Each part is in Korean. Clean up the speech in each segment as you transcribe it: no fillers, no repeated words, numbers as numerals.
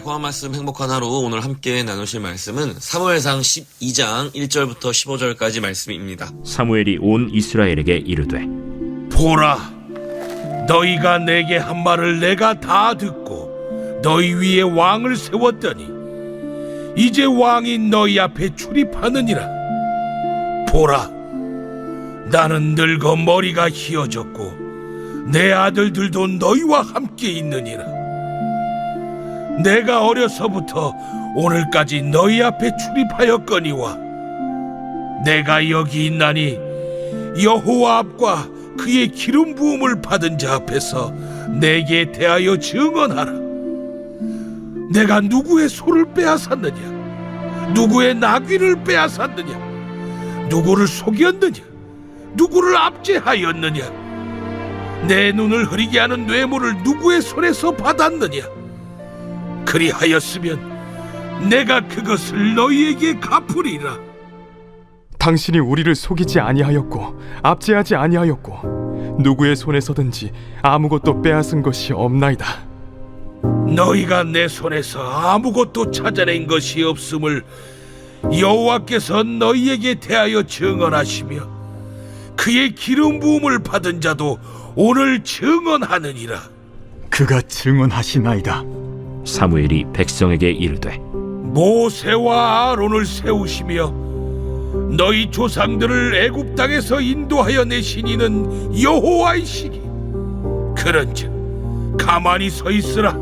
달콤한 말씀 행복한 하루, 오늘 함께 나누실 말씀은 사무엘상 12장 1절부터 15절까지 말씀입니다. 사무엘이 온 이스라엘에게 이르되 보라, 너희가 내게 한 말을 내가 다 듣고 너희 위에 왕을 세웠더니 이제 왕이 너희 앞에 출입하느니라. 보라, 나는 늙어 머리가 희어졌고 내 아들들도 너희와 함께 있느니라. 내가 어려서부터 오늘까지 너희 앞에 출입하였거니와 내가 여기 있나니 여호와 앞과 그의 기름 부음을 받은 자 앞에서 내게 대하여 증언하라. 내가 누구의 소를 빼앗았느냐? 누구의 나귀를 빼앗았느냐? 누구를 속였느냐? 누구를 압제하였느냐? 내 눈을 흐리게 하는 뇌물을 누구의 손에서 받았느냐? 그리하였으면 내가 그것을 너희에게 갚으리라. 당신이 우리를 속이지 아니하였고 압제하지 아니하였고 누구의 손에서든지 아무것도 빼앗은 것이 없나이다. 너희가 내 손에서 아무것도 찾아낸 것이 없음을 여호와께서 너희에게 대하여 증언하시며 그의 기름 부음을 받은 자도 오늘 증언하느니라. 그가 증언하시나이다. 사무엘이 백성에게 이르되 모세와 아론을 세우시며 너희 조상들을 애굽 땅에서 인도하여 내신 이는 여호와이시니 그런즉 가만히 서 있으라.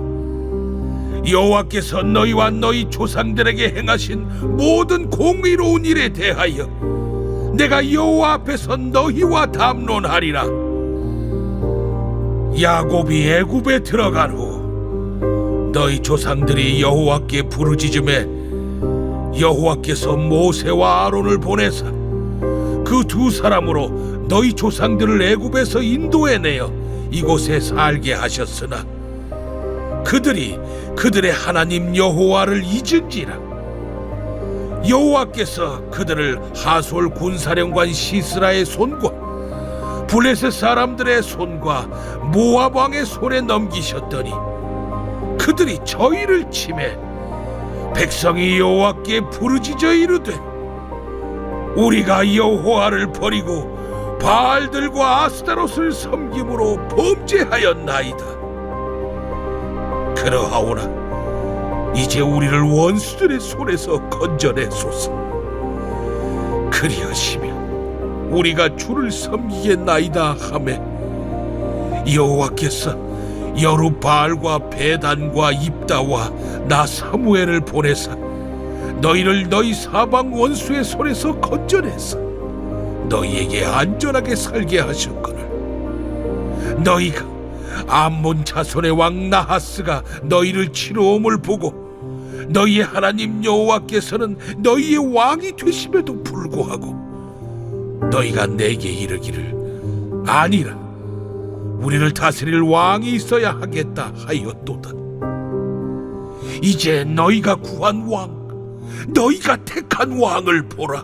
여호와께서 너희와 너희 조상들에게 행하신 모든 공의로운 일에 대하여 내가 여호와 앞에서 너희와 담론하리라. 야곱이 애굽에 들어간 후 너희 조상들이 여호와께 부르짖음에 여호와께서 모세와 아론을 보내사 그 두 사람으로 너희 조상들을 애굽에서 인도해내어 이곳에 살게 하셨으나 그들이 그들의 하나님 여호와를 잊은지라. 여호와께서 그들을 하솔 군사령관 시스라의 손과 블레셋 사람들의 손과 모압 왕의 손에 넘기셨더니 그들이 저희를 치매 백성이 여호와께 부르짖어 이르되 우리가 여호와를 버리고 바알들과 아스타롯을 섬김으로 범죄하였나이다. 그러하오나 이제 우리를 원수들의 손에서 건져내소서. 그리하시면 우리가 주를 섬기겠나이다 하매 여호와께서 여룻바알과 베단과 입다와 나 사무엘을 보내사 너희를 너희 사방 원수의 손에서 건져내사 너희에게 안전하게 살게 하셨거늘 너희가 암몬 자손의 왕 나하스가 너희를 치러 옴을 보고 너희의 하나님 여호와께서는 너희의 왕이 되심에도 불구하고 너희가 내게 이르기를 아니라 우리를 다스릴 왕이 있어야 하겠다 하였도다. 이제 너희가 구한 왕, 너희가 택한 왕을 보라.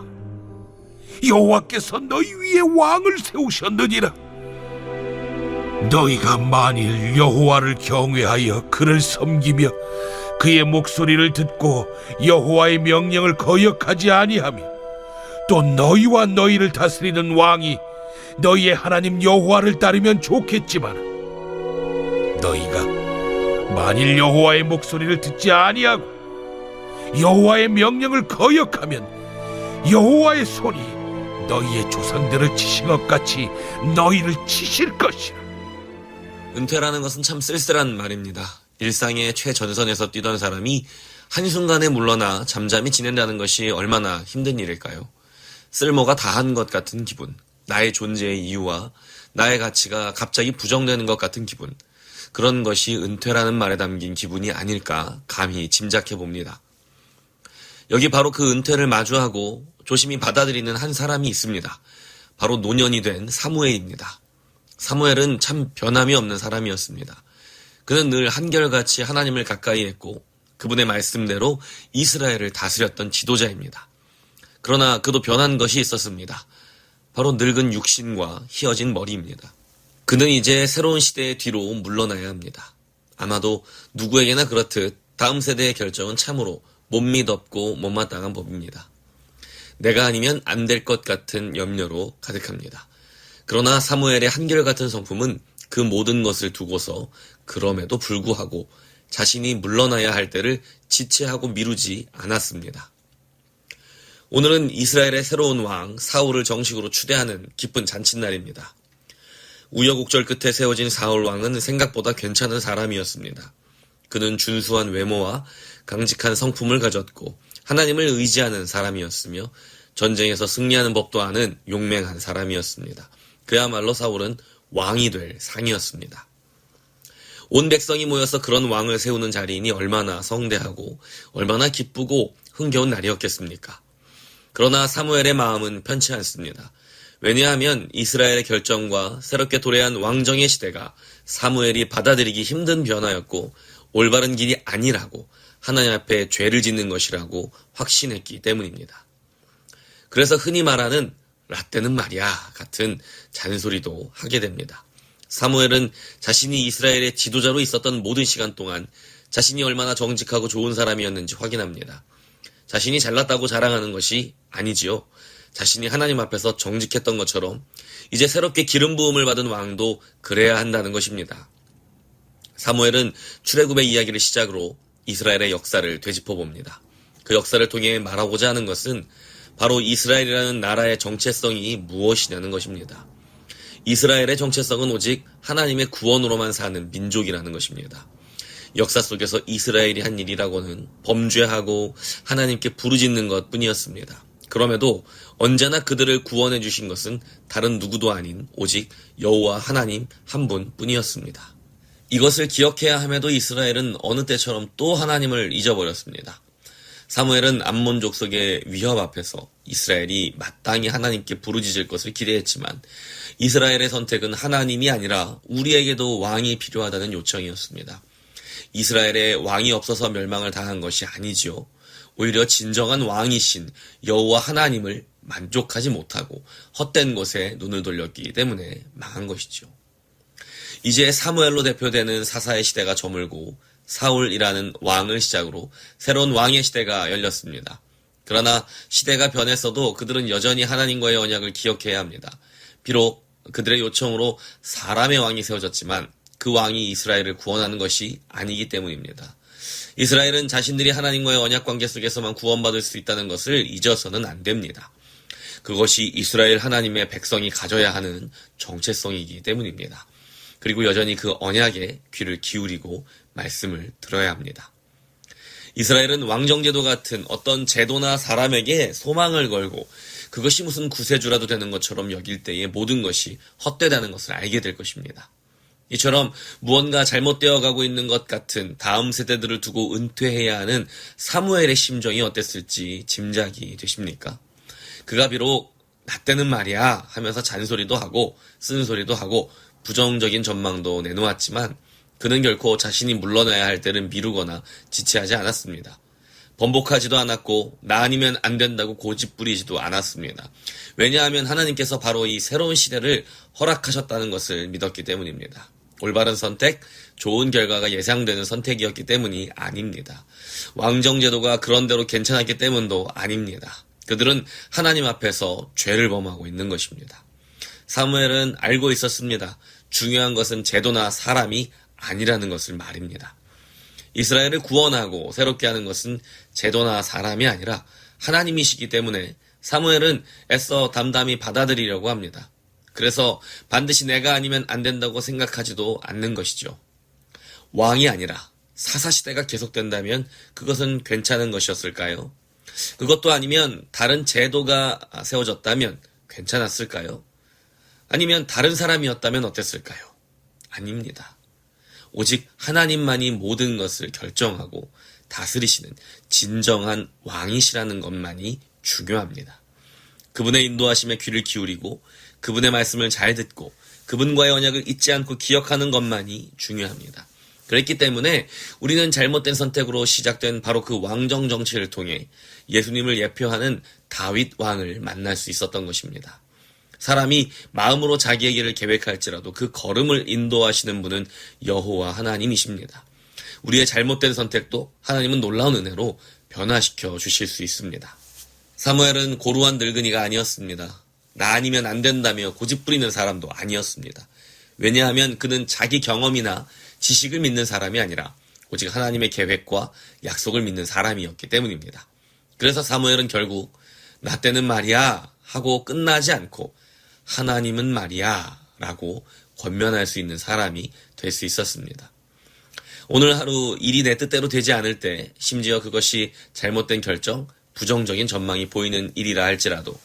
여호와께서 너희 위에 왕을 세우셨느니라. 너희가 만일 여호와를 경외하여 그를 섬기며 그의 목소리를 듣고 여호와의 명령을 거역하지 아니하며 또 너희와 너희를 다스리는 왕이 너희의 하나님 여호와를 따르면 좋겠지만 너희가 만일 여호와의 목소리를 듣지 아니하고 여호와의 명령을 거역하면 여호와의 손이 너희의 조상들을 치신 것 같이 너희를 치실 것이라. 은퇴라는 것은 참 쓸쓸한 말입니다. 일상의 최전선에서 뛰던 사람이 한순간에 물러나 잠잠히 지낸다는 것이 얼마나 힘든 일일까요? 쓸모가 다한 것 같은 기분, 나의 존재의 이유와 나의 가치가 갑자기 부정되는 것 같은 기분, 그런 것이 은퇴라는 말에 담긴 기분이 아닐까 감히 짐작해 봅니다. 여기 바로 그 은퇴를 마주하고 조심히 받아들이는 한 사람이 있습니다. 바로 노년이 된 사무엘입니다. 사무엘은 참 변함이 없는 사람이었습니다. 그는 늘 한결같이 하나님을 가까이 했고 그분의 말씀대로 이스라엘을 다스렸던 지도자입니다. 그러나 그도 변한 것이 있었습니다. 바로 늙은 육신과 휘어진 머리입니다. 그는 이제 새로운 시대의 뒤로 물러나야 합니다. 아마도 누구에게나 그렇듯 다음 세대의 결정은 참으로 못믿었고 못마땅한 법입니다. 내가 아니면 안 될 것 같은 염려로 가득합니다. 그러나 사무엘의 한결같은 성품은 그 모든 것을 두고서 그럼에도 불구하고 자신이 물러나야 할 때를 지체하고 미루지 않았습니다. 오늘은 이스라엘의 새로운 왕 사울을 정식으로 추대하는 기쁜 잔칫날입니다. 우여곡절 끝에 세워진 사울 왕은 생각보다 괜찮은 사람이었습니다. 그는 준수한 외모와 강직한 성품을 가졌고 하나님을 의지하는 사람이었으며 전쟁에서 승리하는 법도 아는 용맹한 사람이었습니다. 그야말로 사울은 왕이 될 상이었습니다. 온 백성이 모여서 그런 왕을 세우는 자리이니 얼마나 성대하고 얼마나 기쁘고 흥겨운 날이었겠습니까? 그러나 사무엘의 마음은 편치 않습니다. 왜냐하면 이스라엘의 결정과 새롭게 도래한 왕정의 시대가 사무엘이 받아들이기 힘든 변화였고 올바른 길이 아니라고 하나님 앞에 죄를 짓는 것이라고 확신했기 때문입니다. 그래서 흔히 말하는 라떼는 말이야 같은 잔소리도 하게 됩니다. 사무엘은 자신이 이스라엘의 지도자로 있었던 모든 시간 동안 자신이 얼마나 정직하고 좋은 사람이었는지 확인합니다. 자신이 잘났다고 자랑하는 것이 아니지요. 자신이 하나님 앞에서 정직했던 것처럼 이제 새롭게 기름 부음을 받은 왕도 그래야 한다는 것입니다. 사무엘은 출애굽의 이야기를 시작으로 이스라엘의 역사를 되짚어 봅니다. 그 역사를 통해 말하고자 하는 것은 바로 이스라엘이라는 나라의 정체성이 무엇이냐는 것입니다. 이스라엘의 정체성은 오직 하나님의 구원으로만 사는 민족이라는 것입니다. 역사 속에서 이스라엘이 한 일이라고는 범죄하고 하나님께 부르짖는 것 뿐이었습니다. 그럼에도 언제나 그들을 구원해 주신 것은 다른 누구도 아닌 오직 여호와 하나님 한 분뿐이었습니다. 이것을 기억해야 함에도 이스라엘은 어느 때처럼 또 하나님을 잊어버렸습니다. 사무엘은 암몬 족속의 위협 앞에서 이스라엘이 마땅히 하나님께 부르짖을 것을 기대했지만 이스라엘의 선택은 하나님이 아니라 우리에게도 왕이 필요하다는 요청이었습니다. 이스라엘에 왕이 없어서 멸망을 당한 것이 아니지요. 오히려 진정한 왕이신 여호와 하나님을 만족하지 못하고 헛된 것에 눈을 돌렸기 때문에 망한 것이죠. 이제 사무엘로 대표되는 사사의 시대가 저물고 사울이라는 왕을 시작으로 새로운 왕의 시대가 열렸습니다. 그러나 시대가 변했어도 그들은 여전히 하나님과의 언약을 기억해야 합니다. 비록 그들의 요청으로 사람의 왕이 세워졌지만 그 왕이 이스라엘을 구원하는 것이 아니기 때문입니다. 이스라엘은 자신들이 하나님과의 언약 관계 속에서만 구원받을 수 있다는 것을 잊어서는 안 됩니다. 그것이 이스라엘 하나님의 백성이 가져야 하는 정체성이기 때문입니다. 그리고 여전히 그 언약에 귀를 기울이고 말씀을 들어야 합니다. 이스라엘은 왕정제도 같은 어떤 제도나 사람에게 소망을 걸고 그것이 무슨 구세주라도 되는 것처럼 여길 때에 모든 것이 헛되다는 것을 알게 될 것입니다. 이처럼 무언가 잘못되어 가고 있는 것 같은 다음 세대들을 두고 은퇴해야 하는 사무엘의 심정이 어땠을지 짐작이 되십니까? 그가 비록 나 때는 말이야 하면서 잔소리도 하고 쓴소리도 하고 부정적인 전망도 내놓았지만 그는 결코 자신이 물러나야 할 때를 미루거나 지체하지 않았습니다. 번복하지도 않았고 나 아니면 안 된다고 고집부리지도 않았습니다. 왜냐하면 하나님께서 바로 이 새로운 시대를 허락하셨다는 것을 믿었기 때문입니다. 올바른 선택, 좋은 결과가 예상되는 선택이었기 때문이 아닙니다. 왕정제도가 그런대로 괜찮았기 때문도 아닙니다. 그들은 하나님 앞에서 죄를 범하고 있는 것입니다. 사무엘은 알고 있었습니다. 중요한 것은 제도나 사람이 아니라는 것을 말입니다. 이스라엘을 구원하고 새롭게 하는 것은 제도나 사람이 아니라 하나님이시기 때문에 사무엘은 애써 담담히 받아들이려고 합니다. 그래서 반드시 내가 아니면 안 된다고 생각하지도 않는 것이죠. 왕이 아니라 사사시대가 계속된다면 그것은 괜찮은 것이었을까요? 그것도 아니면 다른 제도가 세워졌다면 괜찮았을까요? 아니면 다른 사람이었다면 어땠을까요? 아닙니다. 오직 하나님만이 모든 것을 결정하고 다스리시는 진정한 왕이시라는 것만이 중요합니다. 그분의 인도하심에 귀를 기울이고 그분의 말씀을 잘 듣고 그분과의 언약을 잊지 않고 기억하는 것만이 중요합니다. 그랬기 때문에 우리는 잘못된 선택으로 시작된 바로 그 왕정 정치를 통해 예수님을 예표하는 다윗 왕을 만날 수 있었던 것입니다. 사람이 마음으로 자기의 길을 계획할지라도 그 걸음을 인도하시는 분은 여호와 하나님이십니다. 우리의 잘못된 선택도 하나님은 놀라운 은혜로 변화시켜 주실 수 있습니다. 사무엘은 고루한 늙은이가 아니었습니다. 나 아니면 안 된다며 고집 부리는 사람도 아니었습니다. 왜냐하면 그는 자기 경험이나 지식을 믿는 사람이 아니라 오직 하나님의 계획과 약속을 믿는 사람이었기 때문입니다. 그래서 사무엘은 결국 나 때는 말이야 하고 끝나지 않고 하나님은 말이야 라고 권면할 수 있는 사람이 될 수 있었습니다. 오늘 하루 일이 내 뜻대로 되지 않을 때, 심지어 그것이 잘못된 결정, 부정적인 전망이 보이는 일이라 할지라도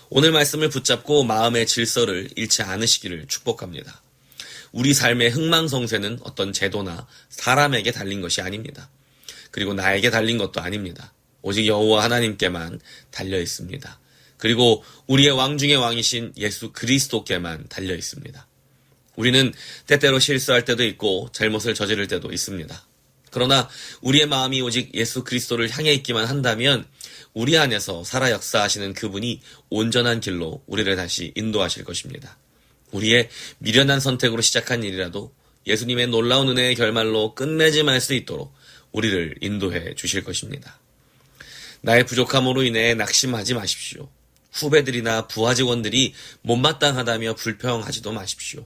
오늘 말씀을 붙잡고 마음의 질서를 잃지 않으시기를 축복합니다. 우리 삶의 흥망성쇠는 어떤 제도나 사람에게 달린 것이 아닙니다. 그리고 나에게 달린 것도 아닙니다. 오직 여호와 하나님께만 달려 있습니다. 그리고 우리의 왕 중의 왕이신 예수 그리스도께만 달려 있습니다. 우리는 때때로 실수할 때도 있고 잘못을 저지를 때도 있습니다. 그러나 우리의 마음이 오직 예수 그리스도를 향해 있기만 한다면 우리 안에서 살아 역사하시는 그분이 온전한 길로 우리를 다시 인도하실 것입니다. 우리의 미련한 선택으로 시작한 일이라도 예수님의 놀라운 은혜의 결말로 끝맺음 할 수 있도록 우리를 인도해 주실 것입니다. 나의 부족함으로 인해 낙심하지 마십시오. 후배들이나 부하 직원들이 못마땅하다며 불평하지도 마십시오.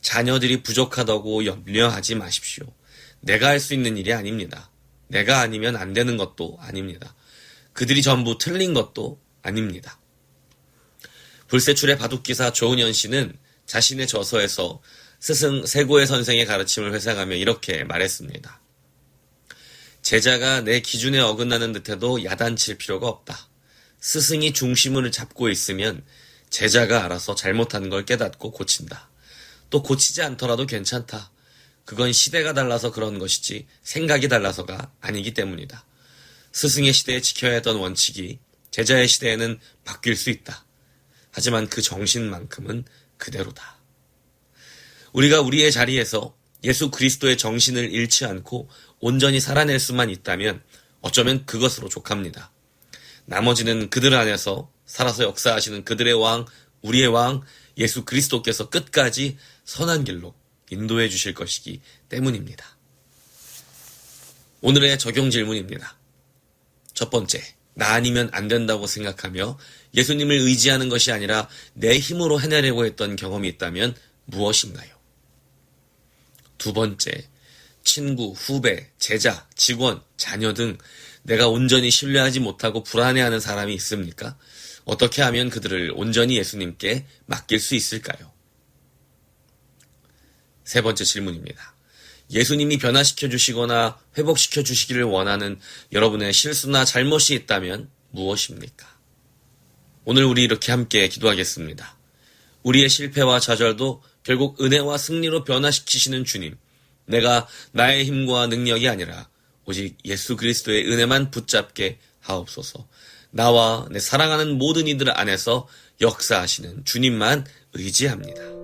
자녀들이 부족하다고 염려하지 마십시오. 내가 할 수 있는 일이 아닙니다. 내가 아니면 안 되는 것도 아닙니다. 그들이 전부 틀린 것도 아닙니다. 불세출의 바둑기사 조은현 씨는 자신의 저서에서 스승 세고의 선생의 가르침을 회상하며 이렇게 말했습니다. 제자가 내 기준에 어긋나는 듯해도 야단칠 필요가 없다. 스승이 중심을 잡고 있으면 제자가 알아서 잘못한 걸 깨닫고 고친다. 또 고치지 않더라도 괜찮다. 그건 시대가 달라서 그런 것이지 생각이 달라서가 아니기 때문이다. 스승의 시대에 지켜야 했던 원칙이 제자의 시대에는 바뀔 수 있다. 하지만 그 정신만큼은 그대로다. 우리가 우리의 자리에서 예수 그리스도의 정신을 잃지 않고 온전히 살아낼 수만 있다면 어쩌면 그것으로 족합니다. 나머지는 그들 안에서 살아서 역사하시는 그들의 왕, 우리의 왕, 예수 그리스도께서 끝까지 선한 길로 인도해 주실 것이기 때문입니다. 오늘의 적용 질문입니다. 첫 번째, 나 아니면 안 된다고 생각하며 예수님을 의지하는 것이 아니라 내 힘으로 해내려고 했던 경험이 있다면 무엇인가요? 두 번째, 친구, 후배, 제자, 직원, 자녀 등 내가 온전히 신뢰하지 못하고 불안해하는 사람이 있습니까? 어떻게 하면 그들을 온전히 예수님께 맡길 수 있을까요? 세 번째 질문입니다. 예수님이 변화시켜 주시거나 회복시켜 주시기를 원하는 여러분의 실수나 잘못이 있다면 무엇입니까? 오늘 우리 이렇게 함께 기도하겠습니다. 우리의 실패와 좌절도 결국 은혜와 승리로 변화시키시는 주님, 내가 나의 힘과 능력이 아니라 오직 예수 그리스도의 은혜만 붙잡게 하옵소서. 나와 내 사랑하는 모든 이들 안에서 역사하시는 주님만 의지합니다.